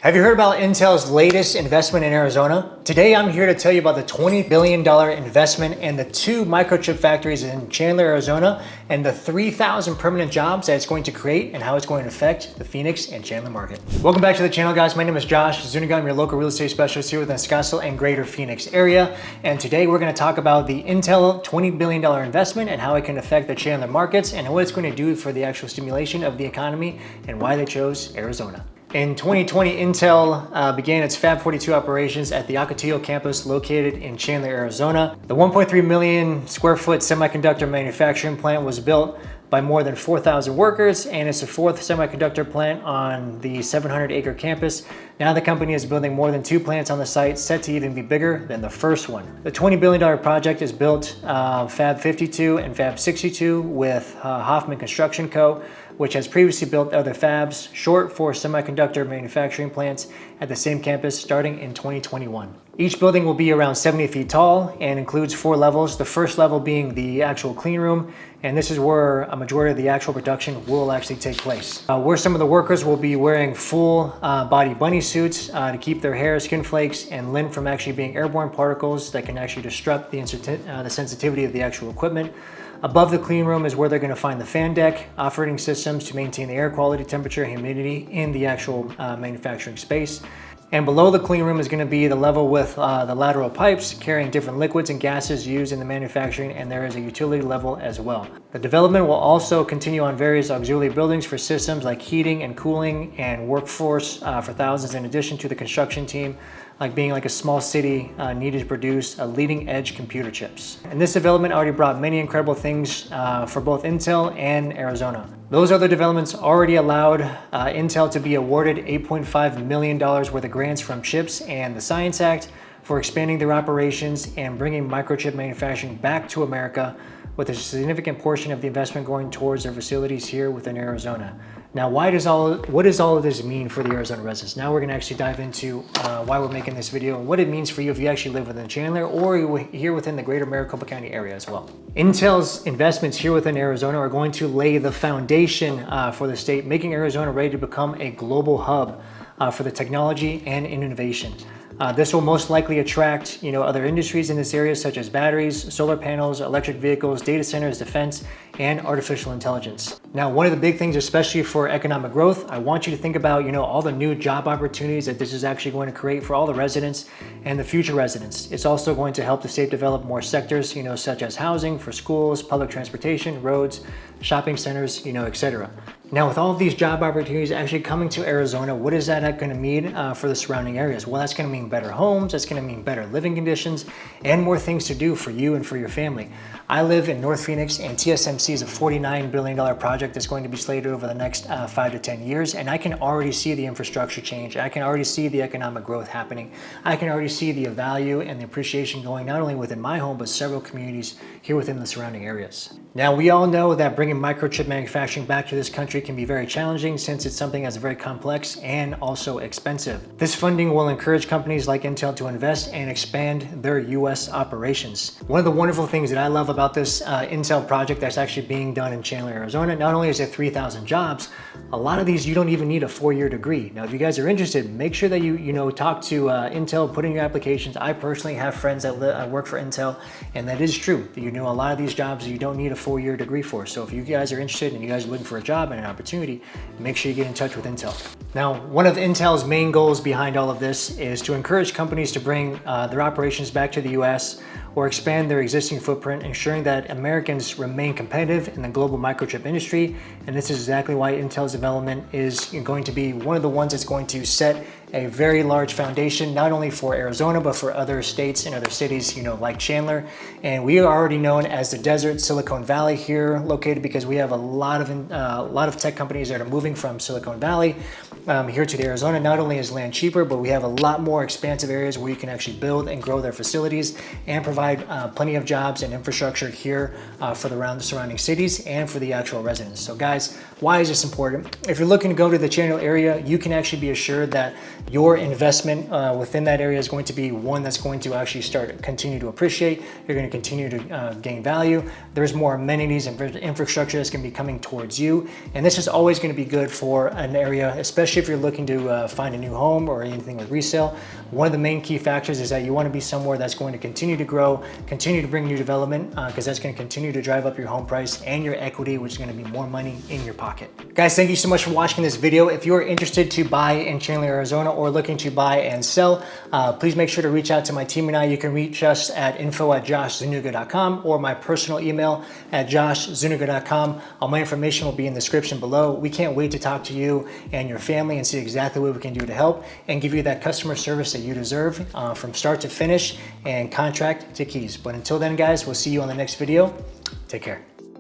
Have you heard about Intel's latest investment in Arizona? Today I'm here to tell you about the $20 billion investment and the 2 microchip factories in Chandler, Arizona, and the 3,000 permanent jobs that it's going to create and how it's going to affect the Phoenix and Chandler market. Welcome back to the channel, guys. My name is Josh Zuniga. I'm your local real estate specialist here within the Scottsdale and greater Phoenix area. And today we're going to talk about the Intel $20 billion investment and how it can affect the Chandler markets and what it's going to do for the actual stimulation of the economy and why they chose Arizona. In 2020, Intel began its Fab 42 operations at the Ocotillo campus located in Chandler, Arizona. The 1.3 million square foot semiconductor manufacturing plant was built by more than 4,000 workers, and it's the 4th semiconductor plant on the 700-acre campus. Now the company is building more than 2 plants on the site, set to even be bigger than the first one. The $20 billion project is built Fab 52 and Fab 62 with Hoffman Construction Co., which has previously built other fabs, short for semiconductor manufacturing plants at the same campus starting in 2021. Each building will be around 70 feet tall and includes 4 levels, the first level being the actual clean room, and this is where a majority of the actual production will actually take place. Where some of the workers will be wearing full body bunny suits to keep their hair, skin flakes, and lint from actually being airborne particles that can actually disrupt the sensitivity of the actual equipment. Above the clean room is where they're going to find the fan deck, operating systems to maintain the air quality, temperature, and humidity in the actual manufacturing space. And below the clean room is going to be the level with the lateral pipes carrying different liquids and gases used in the manufacturing, and there is a utility level as well. The development will also continue on various auxiliary buildings for systems like heating and cooling and workforce for thousands, in addition to the construction team, like being like a small city needed to produce leading edge computer chips. And this development already brought many incredible things for both Intel and Arizona. Those other developments already allowed Intel to be awarded $8.5 million worth of grants from CHIPS and the Science Act for expanding their operations and bringing microchip manufacturing back to America, with a significant portion of the investment going towards their facilities here within Arizona. Now, what does all of this mean for the Arizona residents? Now we're going to actually dive into why we're making this video and what it means for you if you actually live within Chandler or here within the greater Maricopa County area as well. Intel's investments here within Arizona are going to lay the foundation for the state, making Arizona ready to become a global hub for the technology and innovation. This will most likely attract, other industries in this area, such as batteries, solar panels, electric vehicles, data centers, defense, and artificial intelligence. Now, one of the big things, especially for economic growth, I want you to think about, all the new job opportunities that this is actually going to create for all the residents and the future residents. It's also going to help the state develop more sectors, such as housing for schools, public transportation, roads, shopping centers, etc. Now, with all of these job opportunities actually coming to Arizona, what is that going to mean for the surrounding areas? Well, that's going to mean better homes, that's going to mean better living conditions, and more things to do for you and for your family. I live in North Phoenix, and TSMC is a $49 billion project that's going to be slated over the next 5 to 10 years, and I can already see the infrastructure change. I can already see the economic growth happening. I can already see the value and the appreciation going not only within my home, but several communities here within the surrounding areas. Now, we all know that bringing microchip manufacturing back to this country can be very challenging since it's something that's very complex and also expensive. This funding will encourage companies like Intel to invest and expand their US operations. One of the wonderful things that I love about this Intel project that's actually being done in Chandler, Arizona, not only is it 3,000 jobs, a lot of these you don't even need a 4-year degree. Now, if you guys are interested, make sure that you talk to Intel, put in your applications. I personally have friends that work for Intel, and that is true. A lot of these jobs you don't need a 4-year degree for. So if you guys are interested and you guys are looking for a job and an opportunity, make sure you get in touch with Intel. Now, one of Intel's main goals behind all of this is to encourage companies to bring their operations back to the US or expand their existing footprint, ensuring that Americans remain competitive in the global microchip industry. And this is exactly why Intel's development is going to be one of the ones that's going to set a very large foundation, not only for Arizona, but for other states and other cities, like Chandler. And we are already known as the Desert Silicon Valley here located because we have a lot of tech companies that are moving from Silicon Valley here to Arizona. Not only is land cheaper, but we have a lot more expansive areas where you can actually build and grow their facilities and provide plenty of jobs and infrastructure here for the surrounding cities and for the actual residents. So guys, Why is this important? If you're looking to go to the Chandler area, you can actually be assured that your investment within that area is going to be one that's going to actually continue to appreciate. You're going to continue to gain value. There's more amenities and infrastructure that's going to be coming towards you. And this is always going to be good for an area, especially if you're looking to find a new home or anything with resale. One of the main key factors is that you want to be somewhere that's going to continue to grow, continue to bring new development, because that's going to continue to drive up your home price and your equity, which is going to be more money in your pocket. Guys, thank you so much for watching this video. If you're interested to buy in Chandler, Arizona, or looking to buy and sell, please make sure to reach out to my team and I. You can reach us at info@joshzuniga.com or my personal email at joshzuniga.com. All my information will be in the description below. We can't wait to talk to you and your family and see exactly what we can do to help and give you that customer service that you deserve from start to finish and contract to keys. But until then, guys, we'll see you on the next video. Take care.